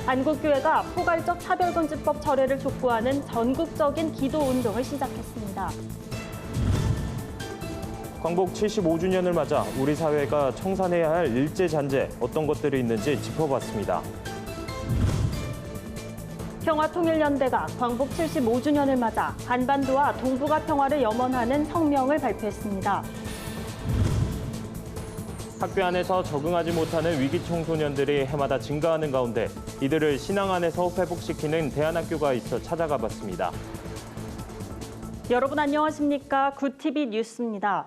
한국교회가 포괄적 차별금지법 철회를 촉구하는 전국적인 기도운동을 시작했습니다. 광복 75주년을 맞아 우리 사회가 청산해야 할 일제잔재 어떤 것들이 있는지 짚어봤습니다. 평화통일연대가 광복 75주년을 맞아 한반도와 동북아 평화를 염원하는 성명을 발표했습니다. 학교 안에서 적응하지 못하는 위기 청소년들이 해마다 증가하는 가운데 이들을 신앙 안에서 회복시키는 대안학교가 있어 찾아가 봤습니다. 여러분 안녕하십니까? 굿TV 뉴스입니다.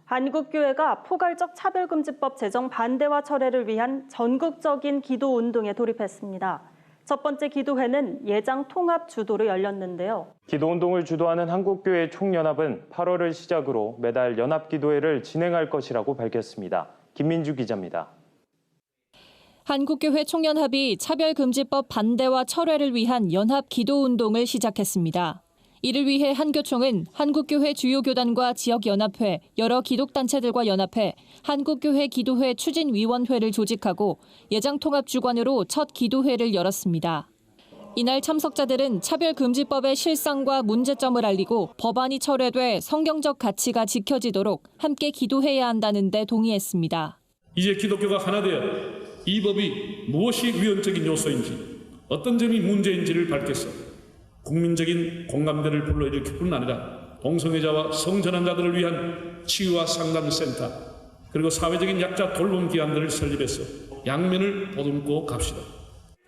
한국교회가 포괄적 차별금지법 제정 반대와 철회를 위한 전국적인 기도운동에 돌입했습니다. 첫 번째 기도회는 예장 통합 주도로 열렸는데요. 기도운동을 주도하는 한국교회 총연합은 8월을 시작으로 매달 연합기도회를 진행할 것이라고 밝혔습니다. 김민주 기자입니다. 한국교회 총연합이 차별금지법 반대와 철회를 위한 연합기도운동을 시작했습니다. 이를 위해 한교총은 한국교회 주요 교단과 지역연합회, 여러 기독단체들과 연합해 한국교회 기도회 추진위원회를 조직하고 예장통합주관으로 첫 기도회를 열었습니다. 이날 참석자들은 차별금지법의 실상과 문제점을 알리고 법안이 철회돼 성경적 가치가 지켜지도록 함께 기도해야 한다는 데 동의했습니다. 이제 기독교가 하나 되어 이 법이 무엇이 위헌적인 요소인지 어떤 점이 문제인지를 밝혀서 국민적인 공감대를 불러일으킬 뿐 아니라 동성애자와 성전환자들을 위한 치유와 상담센터 그리고 사회적인 약자 돌봄 기관들을 설립해서 양면을 보듬고 갑시다.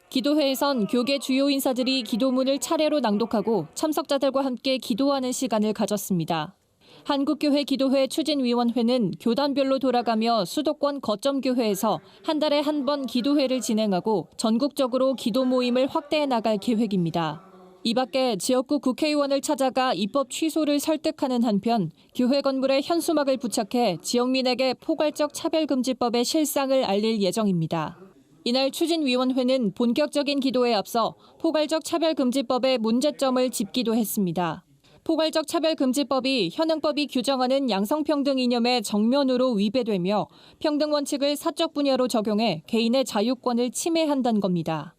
기도회에선 교계 주요 인사들이 기도문을 차례로 낭독하고 참석자들과 함께 기도하는 시간을 가졌습니다. 한국교회 기도회 추진위원회는 교단별로 돌아가며 수도권 거점교회에서 한 달에 한 번 기도회를 진행하고 전국적으로 기도 모임을 확대해 나갈 계획입니다. 이 밖에 지역구 국회의원을 찾아가 입법 취소를 설득하는 한편 교회 건물에 현수막을 부착해 지역민에게 포괄적 차별금지법의 실상을 알릴 예정입니다. 이날 추진위원회는 본격적인 기도에 앞서 포괄적 차별금지법의 문제점을 짚기도 했습니다. 포괄적 차별금지법이 현행법이 규정하는 양성평등 이념에 정면으로 위배되며 평등 원칙을 사적 분야로 적용해 개인의 자유권을 침해한다는 겁니다.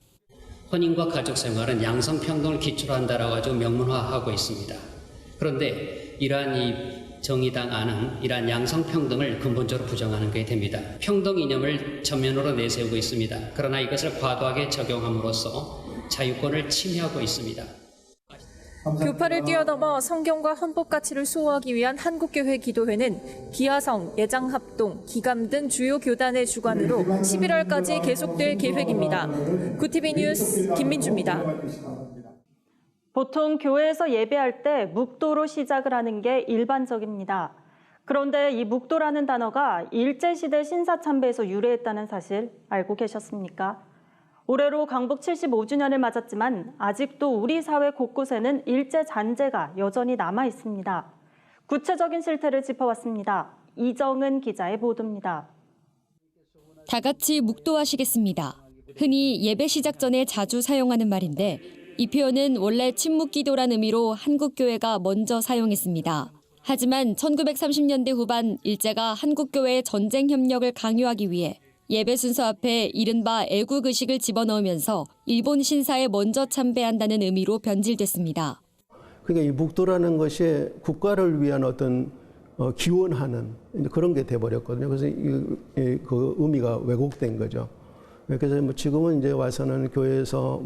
혼인과 가족 생활은 양성평등을 기초로 한다라고 아주 명문화하고 있습니다. 그런데 이러한 이 정의당 안은 이러한 양성평등을 근본적으로 부정하는 게 됩니다. 평등 이념을 전면으로 내세우고 있습니다. 그러나 이것을 과도하게 적용함으로써 자유권을 침해하고 있습니다. 교파를 뛰어넘어 성경과 헌법 가치를 수호하기 위한 한국교회 기도회는 기아성, 예장합동, 기감 등 주요 교단의 주관으로 11월까지 계속될 계획입니다. 굿TV 뉴스 김민주입니다. 보통 교회에서 예배할 때 묵도로 시작을 하는 게 일반적입니다. 그런데 이 묵도라는 단어가 일제시대 신사참배에서 유래했다는 사실 알고 계셨습니까? 올해로 광복 75주년을 맞았지만 아직도 우리 사회 곳곳에는 일제잔재가 여전히 남아 있습니다. 구체적인 실태를 짚어봤습니다. 이정은 기자의 보도입니다. 다 같이 묵도하시겠습니다. 흔히 예배 시작 전에 자주 사용하는 말인데 이 표현은 원래 침묵기도란 의미로 한국교회가 먼저 사용했습니다. 하지만 1930년대 후반 일제가 한국교회의 전쟁 협력을 강요하기 위해 예배 순서 앞에 이른바 애국의식을 집어넣으면서 일본 신사에 먼저 참배한다는 의미로 변질됐습니다. 그러니까 이 묵도라는 것이 국가를 위한 어떤 기원하는 그런 게 돼버렸거든요. 그래서 그 의미가 왜곡된 거죠. 그래서 뭐 지금은 이제 와서는 교회에서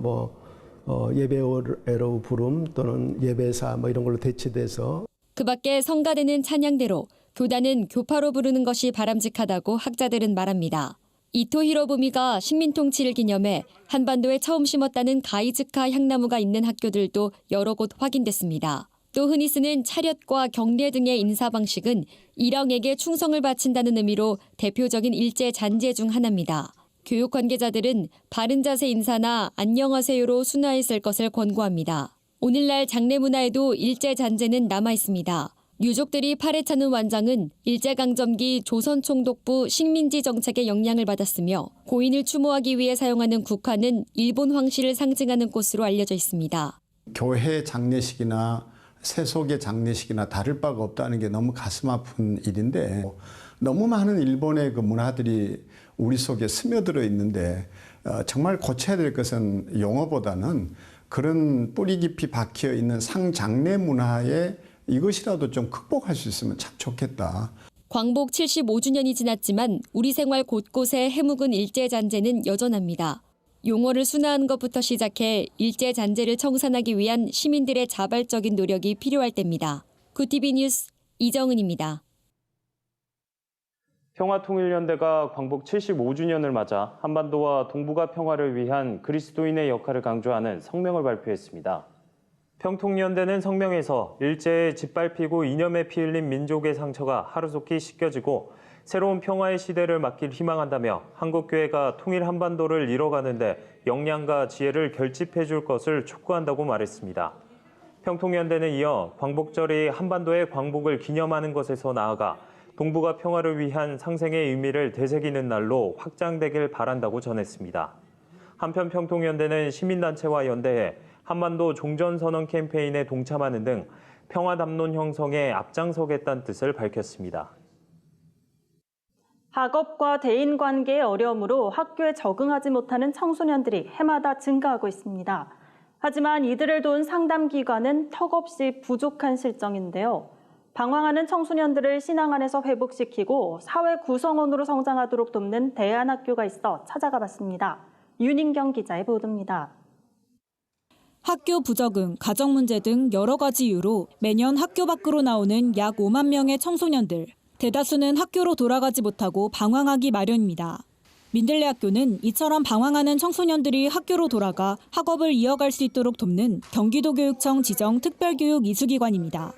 예배애로 부름 또는 예배사 이런 걸로 대체돼서 그 밖에 성가대는 찬양대로 교단은 교파로 부르는 것이 바람직하다고 학자들은 말합니다. 이토 히로부미가 식민통치를 기념해 한반도에 처음 심었다는 가이즈카 향나무가 있는 학교들도 여러 곳 확인됐습니다. 또 흔히 쓰는 차렷과 경례 등의 인사 방식은 일왕에게 충성을 바친다는 의미로 대표적인 일제 잔재 중 하나입니다. 교육 관계자들은 바른 자세 인사나 안녕하세요로 순화했을 것을 권고합니다. 오늘날 장례 문화에도 일제 잔재는 남아 있습니다. 유족들이 팔에 차는 완장은 일제강점기 조선총독부 식민지 정책의 영향을 받았으며 고인을 추모하기 위해 사용하는 국화는 일본 황실을 상징하는 꽃으로 알려져 있습니다. 교회 장례식이나 세속의 장례식이나 다를 바가 없다는 게 너무 가슴 아픈 일인데 너무 많은 일본의 그 문화들이 우리 속에 스며들어 있는데 정말 고쳐야 될 것은 용어보다는 그런 뿌리 깊이 박혀 있는 상장례 문화에 이것이라도 좀 극복할 수 있으면 참 좋겠다. 광복 75주년이 지났지만 우리 생활 곳곳에 해묵은 일제잔재는 여전합니다. 용어를 순화하는 것부터 시작해 일제잔재를 청산하기 위한 시민들의 자발적인 노력이 필요할 때입니다. 구티비 뉴스 이정은입니다. 평화통일연대가 광복 75주년을 맞아 한반도와 동북아 평화를 위한 그리스도인의 역할을 강조하는 성명을 발표했습니다. 평통연대는 성명에서 일제에 짓밟히고 이념에 피흘린 민족의 상처가 하루속히 씻겨지고 새로운 평화의 시대를 맞길 희망한다며 한국교회가 통일 한반도를 이뤄가는 데 역량과 지혜를 결집해 줄 것을 촉구한다고 말했습니다. 평통연대는 이어 광복절이 한반도의 광복을 기념하는 것에서 나아가 동북아 평화를 위한 상생의 의미를 되새기는 날로 확장되길 바란다고 전했습니다. 한편 평통연대는 시민단체와 연대해 한반도 종전선언 캠페인에 동참하는 등 평화담론 형성에 앞장서겠다는 뜻을 밝혔습니다. 학업과 대인관계의 어려움으로 학교에 적응하지 못하는 청소년들이 해마다 증가하고 있습니다. 하지만 이들을 도운 상담기관은 턱없이 부족한 실정인데요. 방황하는 청소년들을 신앙 안에서 회복시키고 사회 구성원으로 성장하도록 돕는 대안학교가 있어 찾아가 봤습니다. 윤인경 기자의 보도입니다. 학교 부적응, 가정 문제 등 여러 가지 이유로 매년 학교 밖으로 나오는 약 5만 명의 청소년들. 대다수는 학교로 돌아가지 못하고 방황하기 마련입니다. 민들레 학교는 이처럼 방황하는 청소년들이 학교로 돌아가 학업을 이어갈 수 있도록 돕는 경기도교육청 지정 특별교육 이수기관입니다.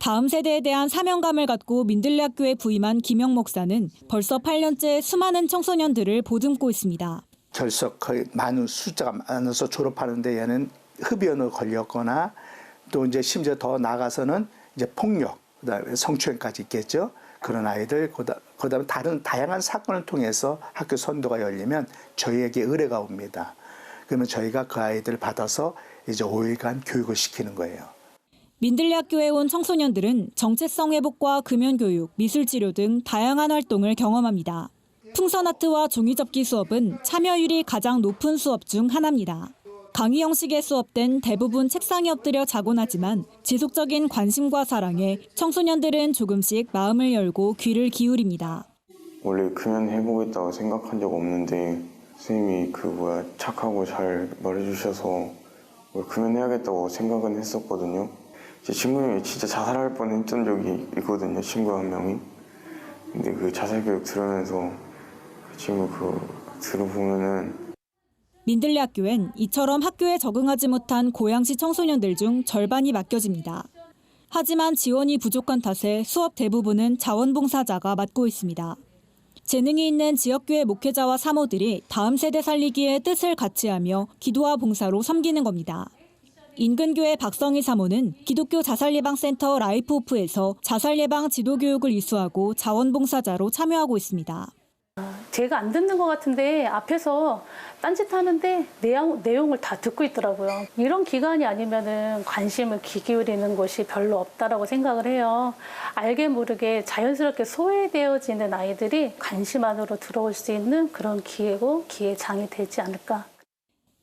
다음 세대에 대한 사명감을 갖고 민들레 학교에 부임한 김영 목사는 벌써 8년째 수많은 청소년들을 보듬고 있습니다. 결석의 많은 숫자가 많아서 졸업하는 데에는 흡연에 걸렸거나 또 이제 심지어 더 나아가서는 이제 폭력, 그다음에 성추행까지 있겠죠. 그런 아이들, 그다음에 다른 다양한 사건을 통해서 학교 선도가 열리면 저희에게 의뢰가 옵니다. 그러면 저희가 그 아이들을 받아서 이제 5일간 교육을 시키는 거예요. 민들레 학교에 온 청소년들은 정체성 회복과 금연교육, 미술치료 등 다양한 활동을 경험합니다. 풍선아트와 종이접기 수업은 참여율이 가장 높은 수업 중 하나입니다. 강의 형식의 수업된 대부분 책상에 엎드려 자곤 하지만 지속적인 관심과 사랑에 청소년들은 조금씩 마음을 열고 귀를 기울입니다. 원래 금연해보겠다고 생각한 적 없는데 선생님이 착하고 잘 말해주셔서 금연해야겠다고 생각은 했었거든요. 제 친구님이 진짜 자살할 뻔했던 적이 있거든요. 친구 한 명이. 근데 그 자살교육 들으면서 그 친구 들어보면은 민들레 학교엔 이처럼 학교에 적응하지 못한 고양시 청소년들 중 절반이 맡겨집니다. 하지만 지원이 부족한 탓에 수업 대부분은 자원봉사자가 맡고 있습니다. 재능이 있는 지역교회 목회자와 사모들이 다음 세대 살리기에 뜻을 같이 하며 기도와 봉사로 섬기는 겁니다. 인근교회 박성희 사모는 기독교 자살예방센터 라이프오프에서 자살예방 지도교육을 이수하고 자원봉사자로 참여하고 있습니다. 제가 안 듣는 것 같은데 앞에서 딴짓하는데 내용을 다 듣고 있더라고요. 이런 기간이 아니면은 관심을 기울이는 곳이 별로 없다라고 생각을 해요. 알게 모르게 자연스럽게 소외되어지는 아이들이 관심 안으로 들어올 수 있는 그런 기회고 기회장이 되지 않을까.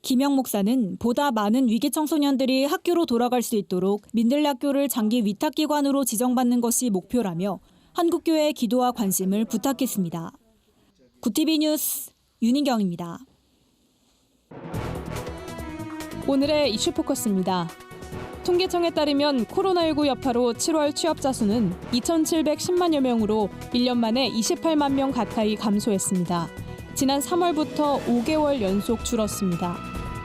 김영 목사는 보다 많은 위기 청소년들이 학교로 돌아갈 수 있도록 민들레 학교를 장기 위탁기관으로 지정받는 것이 목표라며 한국교회의 기도와 관심을 부탁했습니다. 구티비 뉴스 윤인경입니다. 오늘의 이슈 포커스입니다. 통계청에 따르면 코로나19 여파로 7월 취업자 수는 2,710만여 명으로 1년 만에 28만 명 가까이 감소했습니다. 지난 3월부터 5개월 연속 줄었습니다.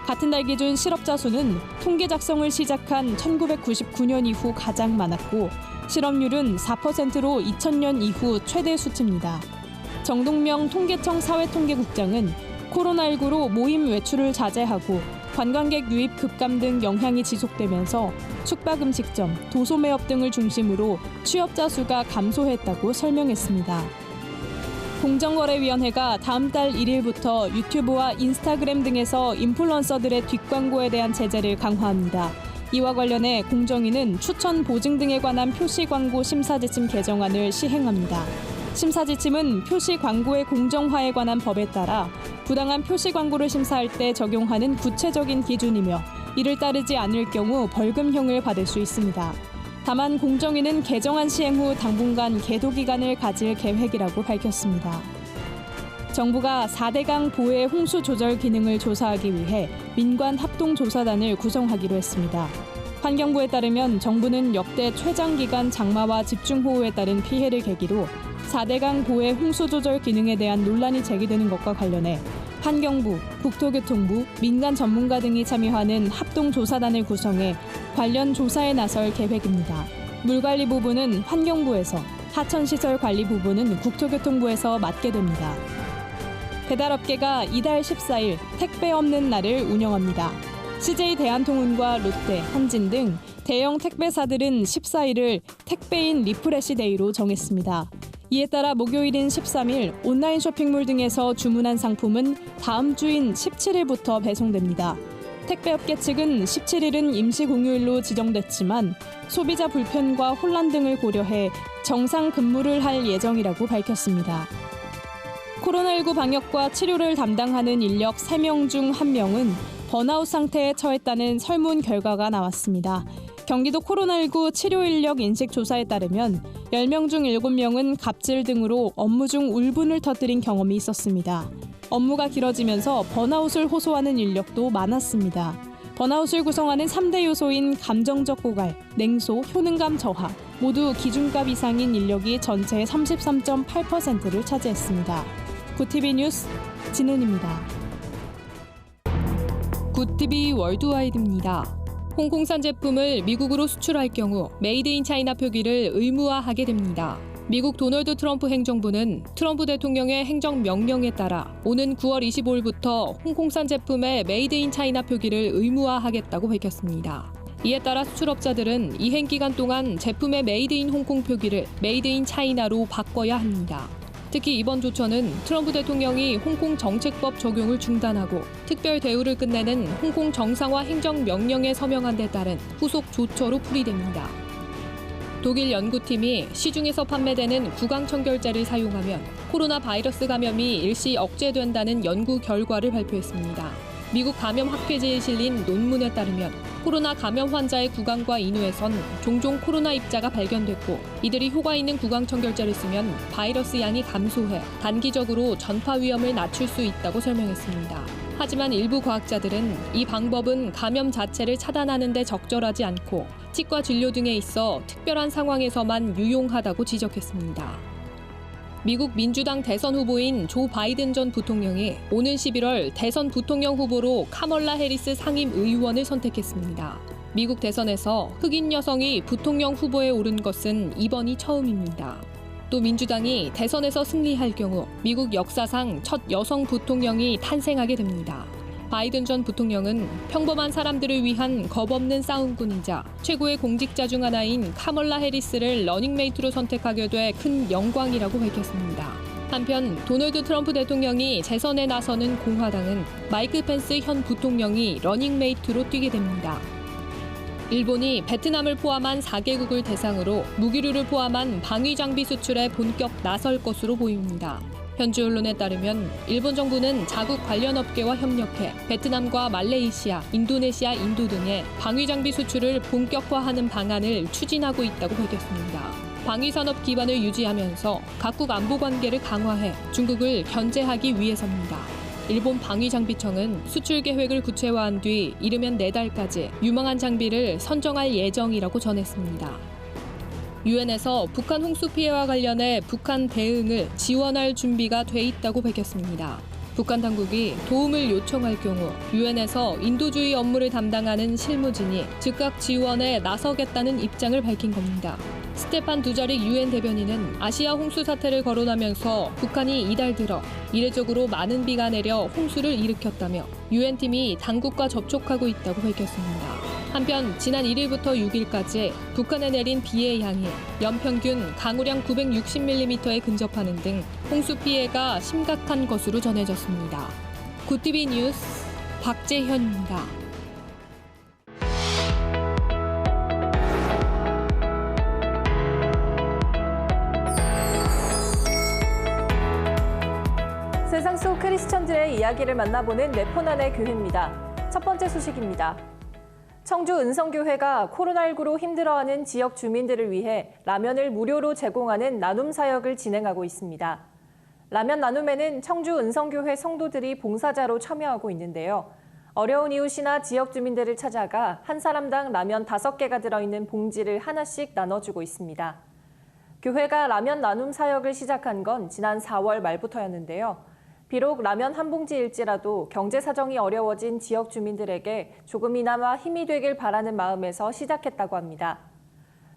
같은 달 기준 실업자 수는 통계 작성을 시작한 1999년 이후 가장 많았고 실업률은 4%로 2000년 이후 최대 수치입니다. 정동명 통계청 사회통계국장은 코로나19로 모임 외출을 자제하고 관광객 유입 급감 등 영향이 지속되면서 숙박음식점, 도소매업 등을 중심으로 취업자 수가 감소했다고 설명했습니다. 공정거래위원회가 다음 달 1일부터 유튜브와 인스타그램 등에서 인플루언서들의 뒷광고에 대한 제재를 강화합니다. 이와 관련해 공정위는 추천 보증 등에 관한 표시 광고 심사 지침 개정안을 시행합니다. 심사 지침은 표시 광고의 공정화에 관한 법에 따라 부당한 표시 광고를 심사할 때 적용하는 구체적인 기준이며 이를 따르지 않을 경우 벌금형을 받을 수 있습니다. 다만 공정위는 개정안 시행 후 당분간 계도 기간을 가질 계획이라고 밝혔습니다. 정부가 4대강 보해 홍수 조절 기능을 조사하기 위해 민관 합동조사단을 구성하기로 했습니다. 환경부에 따르면 정부는 역대 최장기간 장마와 집중호우에 따른 피해를 계기로 4대강 보해 홍수 조절 기능에 대한 논란이 제기되는 것과 관련해 환경부, 국토교통부, 민간 전문가 등이 참여하는 합동조사단을 구성해 관련 조사에 나설 계획입니다. 물관리 부분은 환경부에서, 하천시설 관리 부분은 국토교통부에서 맡게 됩니다. 배달업계가 이달 14일 택배 없는 날을 운영합니다. CJ 대한통운과 롯데, 한진 등 대형 택배사들은 14일을 택배인 리프레시 데이로 정했습니다. 이에 따라 목요일인 13일 온라인 쇼핑몰 등에서 주문한 상품은 다음 주인 17일부터 배송됩니다. 택배업계 측은 17일은 임시 공휴일로 지정됐지만 소비자 불편과 혼란 등을 고려해 정상 근무를 할 예정이라고 밝혔습니다. 코로나19 방역과 치료를 담당하는 인력 3명 중 1명은 번아웃 상태에 처했다는 설문 결과가 나왔습니다. 경기도 코로나19 치료 인력 인식 조사에 따르면 10명 중 7명은 갑질 등으로 업무 중 울분을 터뜨린 경험이 있었습니다. 업무가 길어지면서 번아웃을 호소하는 인력도 많았습니다. 번아웃을 구성하는 3대 요소인 감정적 고갈, 냉소, 효능감 저하 모두 기준값 이상인 인력이 전체의 33.8%를 차지했습니다. 굿TV 뉴스 진은입니다. 굿TV 월드와이드입니다. 홍콩산 제품을 미국으로 수출할 경우 메이드 인 차이나 표기를 의무화하게 됩니다. 미국 도널드 트럼프 행정부는 트럼프 대통령의 행정명령에 따라 오는 9월 25일부터 홍콩산 제품의 메이드 인 차이나 표기를 의무화하겠다고 밝혔습니다. 이에 따라 수출업자들은 이행 기간 동안 제품의 메이드 인 홍콩 표기를 메이드 인 차이나로 바꿔야 합니다. 특히 이번 조처는 트럼프 대통령이 홍콩 정책법 적용을 중단하고 특별 대우를 끝내는 홍콩 정상화 행정명령에 서명한 데 따른 후속 조처로 풀이됩니다. 독일 연구팀이 시중에서 판매되는 구강청결제를 사용하면 코로나 바이러스 감염이 일시 억제된다는 연구 결과를 발표했습니다. 미국 감염학회지에 실린 논문에 따르면 코로나 감염 환자의 구강과 인후에선 종종 코로나 입자가 발견됐고 이들이 효과 있는 구강청결제를 쓰면 바이러스 양이 감소해 단기적으로 전파 위험을 낮출 수 있다고 설명했습니다. 하지만 일부 과학자들은 이 방법은 감염 자체를 차단하는 데 적절하지 않고 치과 진료 등에 있어 특별한 상황에서만 유용하다고 지적했습니다. 미국 민주당 대선 후보인 조 바이든 전 부통령이 오는 11월 대선 부통령 후보로 카멀라 해리스 상임 의원을 선택했습니다. 미국 대선에서 흑인 여성이 부통령 후보에 오른 것은 이번이 처음입니다. 또 민주당이 대선에서 승리할 경우 미국 역사상 첫 여성 부통령이 탄생하게 됩니다. 바이든 전 부통령은 평범한 사람들을 위한 겁없는 싸움꾼이자 최고의 공직자 중 하나인 카멀라 해리스를 러닝메이트로 선택하게 돼 큰 영광이라고 밝혔습니다. 한편 도널드 트럼프 대통령이 재선에 나서는 공화당은 마이크 펜스 현 부통령이 러닝메이트로 뛰게 됩니다. 일본이 베트남을 포함한 4개국을 대상으로 무기류를 포함한 방위 장비 수출에 본격 나설 것으로 보입니다. 현지 언론에 따르면 일본 정부는 자국 관련 업계와 협력해 베트남과 말레이시아, 인도네시아, 인도 등의 방위 장비 수출을 본격화하는 방안을 추진하고 있다고 밝혔습니다. 방위 산업 기반을 유지하면서 각국 안보 관계를 강화해 중국을 견제하기 위해서입니다. 일본 방위장비청은 수출 계획을 구체화한 뒤 이르면 4달까지 유망한 장비를 선정할 예정이라고 전했습니다. 유엔에서 북한 홍수 피해와 관련해 북한 대응을 지원할 준비가 돼 있다고 밝혔습니다. 북한 당국이 도움을 요청할 경우 유엔에서 인도주의 업무를 담당하는 실무진이 즉각 지원에 나서겠다는 입장을 밝힌 겁니다. 스테판 두자릭 유엔 대변인은 아시아 홍수 사태를 거론하면서 북한이 이달 들어 이례적으로 많은 비가 내려 홍수를 일으켰다며 유엔팀이 당국과 접촉하고 있다고 밝혔습니다. 한편 지난 1일부터 6일까지 북한에 내린 비의 양이 연평균 강우량 960mm에 근접하는 등 홍수 피해가 심각한 것으로 전해졌습니다. 굿TV 뉴스 박재현입니다. 속 크리스천들의 이야기를 만나보는 네포난의 교회입니다. 첫 번째 소식입니다. 청주 은성교회가 코로나19로 힘들어하는 지역 주민들을 위해 라면을 무료로 제공하는 나눔 사역을 진행하고 있습니다. 라면 나눔에는 청주 은성교회 성도들이 봉사자로 참여하고 있는데요. 어려운 이웃이나 지역 주민들을 찾아가 한 사람당 라면 5개가 들어있는 봉지를 하나씩 나눠주고 있습니다. 교회가 라면 나눔 사역을 시작한 건 지난 4월 말부터였는데요. 비록 라면 한 봉지일지라도 경제 사정이 어려워진 지역 주민들에게 조금이나마 힘이 되길 바라는 마음에서 시작했다고 합니다.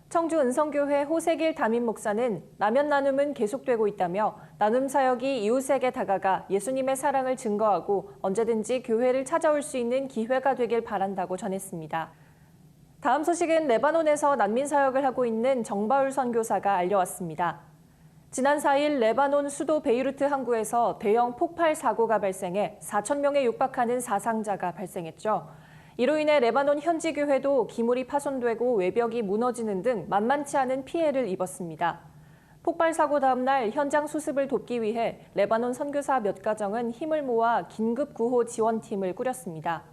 청주 은성교회 호세길 담임 목사는 라면 나눔은 계속되고 있다며 나눔 사역이 이웃에게 다가가 예수님의 사랑을 증거하고 언제든지 교회를 찾아올 수 있는 기회가 되길 바란다고 전했습니다. 다음 소식은 레바논에서 난민 사역을 하고 있는 정바울 선교사가 알려왔습니다. 지난 4일 레바논 수도 베이루트 항구에서 대형 폭발 사고가 발생해 4,000명에 육박하는 사상자가 발생했죠. 이로 인해 레바논 현지 교회도 기물이 파손되고 외벽이 무너지는 등 만만치 않은 피해를 입었습니다. 폭발 사고 다음 날 현장 수습을 돕기 위해 레바논 선교사 몇 가정은 힘을 모아 긴급 구호 지원팀을 꾸렸습니다.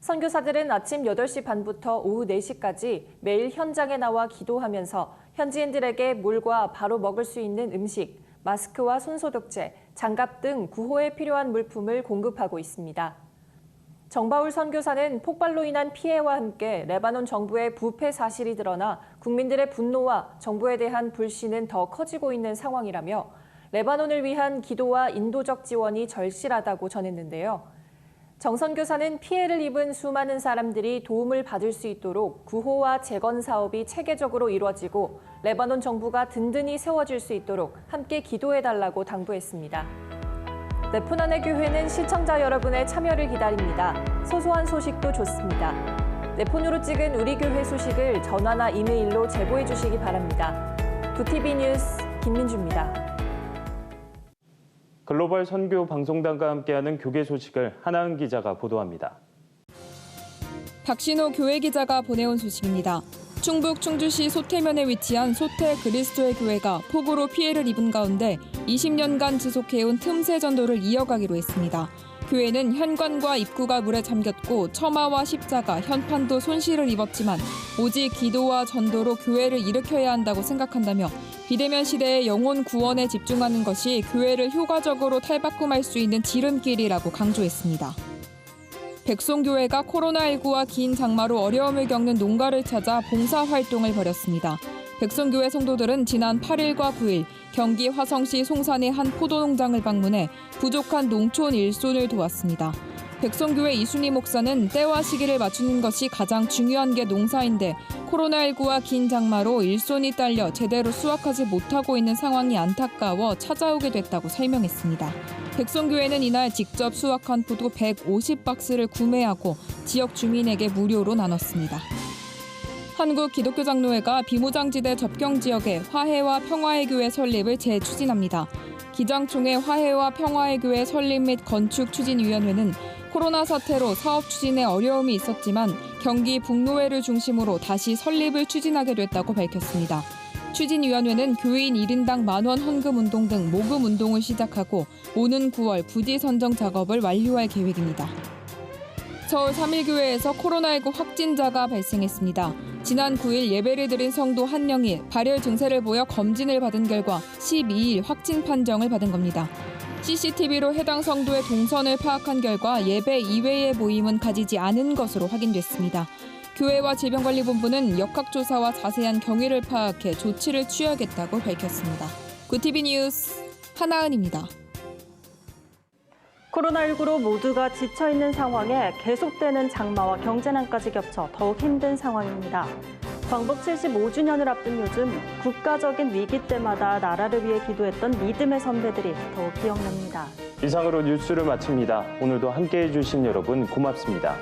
선교사들은 아침 8시 반부터 오후 4시까지 매일 현장에 나와 기도하면서 현지인들에게 물과 바로 먹을 수 있는 음식, 마스크와 손소독제, 장갑 등 구호에 필요한 물품을 공급하고 있습니다. 정바울 선교사는 폭발로 인한 피해와 함께 레바논 정부의 부패 사실이 드러나 국민들의 분노와 정부에 대한 불신은 더 커지고 있는 상황이라며 레바논을 위한 기도와 인도적 지원이 절실하다고 전했는데요. 정 선교사는 피해를 입은 수많은 사람들이 도움을 받을 수 있도록 구호와 재건 사업이 체계적으로 이루어지고 레바논 정부가 든든히 세워질 수 있도록 함께 기도해달라고 당부했습니다. 네포난의 교회는 시청자 여러분의 참여를 기다립니다. 소소한 소식도 좋습니다. 네폰으로 찍은 우리 교회 소식을 전화나 이메일로 제보해 주시기 바랍니다. 부티비 뉴스 김민주입니다. 글로벌 선교 방송단과 함께하는 교계 소식을 하나은 기자가 보도합니다. 박신호 교회 기자가 보내온 소식입니다. 충북 충주시 소태면에 위치한 소태 그리스도의 교회가 폭우로 피해를 입은 가운데 20년간 지속해온 틈새 전도를 이어가기로 했습니다. 교회는 현관과 입구가 물에 잠겼고 처마와 십자가, 현판도 손실을 입었지만 오직 기도와 전도로 교회를 일으켜야 한다고 생각한다며 비대면 시대의 영혼 구원에 집중하는 것이 교회를 효과적으로 탈바꿈할 수 있는 지름길이라고 강조했습니다. 백송교회가 코로나19와 긴 장마로 어려움을 겪는 농가를 찾아 봉사활동을 벌였습니다. 백송교회 성도들은 지난 8일과 9일 경기 화성시 송산의 한 포도농장을 방문해 부족한 농촌 일손을 도왔습니다. 백송교회 이순희 목사는 때와 시기를 맞추는 것이 가장 중요한 게 농사인데 코로나19와 긴 장마로 일손이 딸려 제대로 수확하지 못하고 있는 상황이 안타까워 찾아오게 됐다고 설명했습니다. 백송교회는 이날 직접 수확한 포도 150박스를 구매하고 지역 주민에게 무료로 나눴습니다. 한국기독교장로회가 비무장지대 접경지역에 화해와 평화의 교회 설립을 재추진합니다. 기장총회 화해와 평화의 교회 설립 및 건축 추진위원회는 코로나 사태로 사업 추진에 어려움이 있었지만 경기 북노회를 중심으로 다시 설립을 추진하게 됐다고 밝혔습니다. 추진위원회는 교회인 1인당 10,000원 헌금운동 등 모금운동을 시작하고 오는 9월 부지 선정 작업을 완료할 계획입니다. 서울 3일교회에서 코로나19 확진자가 발생했습니다. 지난 9일 예배를 드린 성도 한 명이 발열 증세를 보여 검진을 받은 결과 12일 확진 판정을 받은 겁니다. CCTV로 해당 성도의 동선을 파악한 결과 예배 이외의 모임은 가지지 않은 것으로 확인됐습니다. 교회와 질병관리본부는 역학조사와 자세한 경위를 파악해 조치를 취하겠다고 밝혔습니다. 구티비 뉴스 하나은입니다. 코로나19로 모두가 지쳐있는 상황에 계속되는 장마와 경제난까지 겹쳐 더욱 힘든 상황입니다. 광복 75주년을 앞둔 요즘 국가적인 위기 때마다 나라를 위해 기도했던 믿음의 선배들이 더욱 기억납니다. 이상으로 뉴스를 마칩니다. 오늘도 함께해 주신 여러분 고맙습니다.